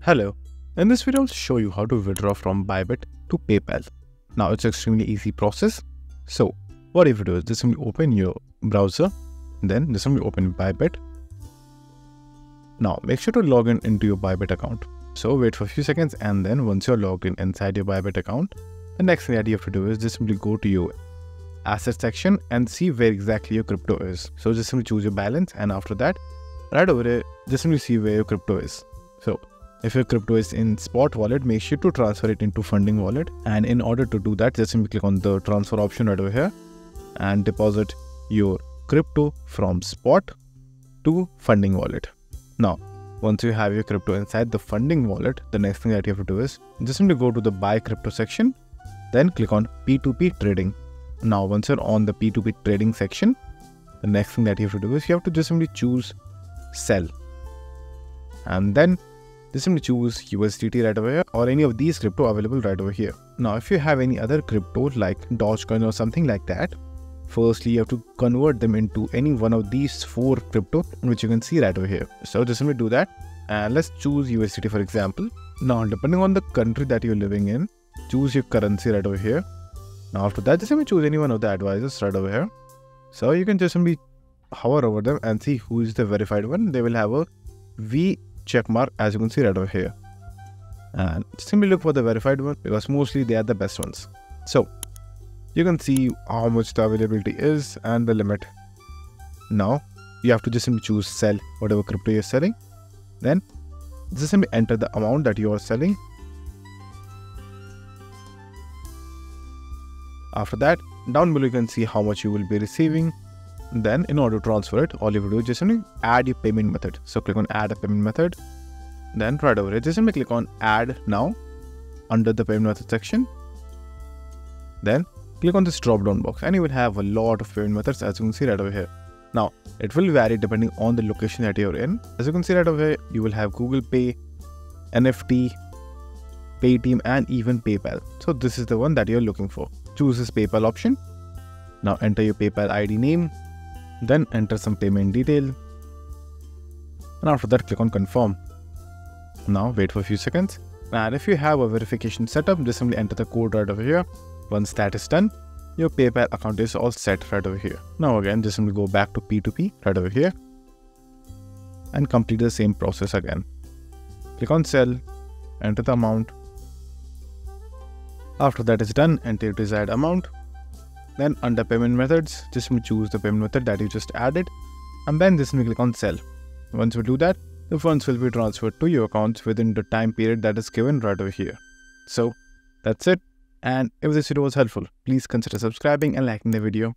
Hello, in this video I'll show you how to withdraw from Bybit to PayPal. Now it's an extremely easy process. So what you do is just simply open your browser, then just simply open Bybit. Now make sure to log in into your Bybit account. So wait for a few seconds, and then once you're logged in inside your Bybit account, the next thing that you have to do is just simply go to your asset section and see where exactly your crypto is. So just simply choose your balance, and after that, right over there, just simply see where your crypto is. So if your crypto is in spot wallet, make sure to transfer it into funding wallet. And in order to do that, just simply click on the transfer option right over here and deposit your crypto from spot to funding wallet. Now, once you have your crypto inside the funding wallet, the next thing that you have to do is just simply go to the buy crypto section, then click on P2P trading. Now, once you're on the P2P trading section, the next thing that you have to do is you have to just simply choose sell. And then just simply choose USDT right over here or any of these crypto available right over here. Now, if you have any other crypto like Dogecoin or something like that, firstly, you have to convert them into any one of these 4 crypto, which you can see right over here. So just simply do that. And let's choose USDT for example. Now, depending on the country that you're living in, choose your currency right over here. Now, after that, just simply choose any one of the advisors right over here. So you can just simply hover over them and see who is the verified one. They will have a V check mark, as you can see right over here, and simply look for the verified one because mostly they are the best ones. So you can see how much the availability is and the limit. Now you have to just simply choose sell whatever crypto you're selling, then just simply enter the amount that you are selling. After that, down below you can see how much you will be receiving. Then in order to transfer it, all you have to do is just simply add your payment method. So click on add a payment method. Then right over here, just simply click on add now under the payment method section. Then click on this drop down box and you will have a lot of payment methods, as you can see right over here. Now it will vary depending on the location that you're in. As you can see right over here, you will have Google Pay, NFT, Paytm, and even PayPal. So this is the one that you're looking for. Choose this PayPal option. Now enter your PayPal ID name. Then enter some payment detail, and after that click on confirm. Now wait for a few seconds, and if you have a verification setup, just simply enter the code right over here. Once that is done, your PayPal account is all set right over here. Now again, just simply go back to P2P right over here and complete the same process again. Click on sell, enter the amount. After that is done, enter your desired amount. Then under payment methods, just choose the payment method that you just added, and then just click on sell. Once you do that, the funds will be transferred to your accounts within the time period that is given right over here. So that's it. And if this video was helpful, please consider subscribing and liking the video.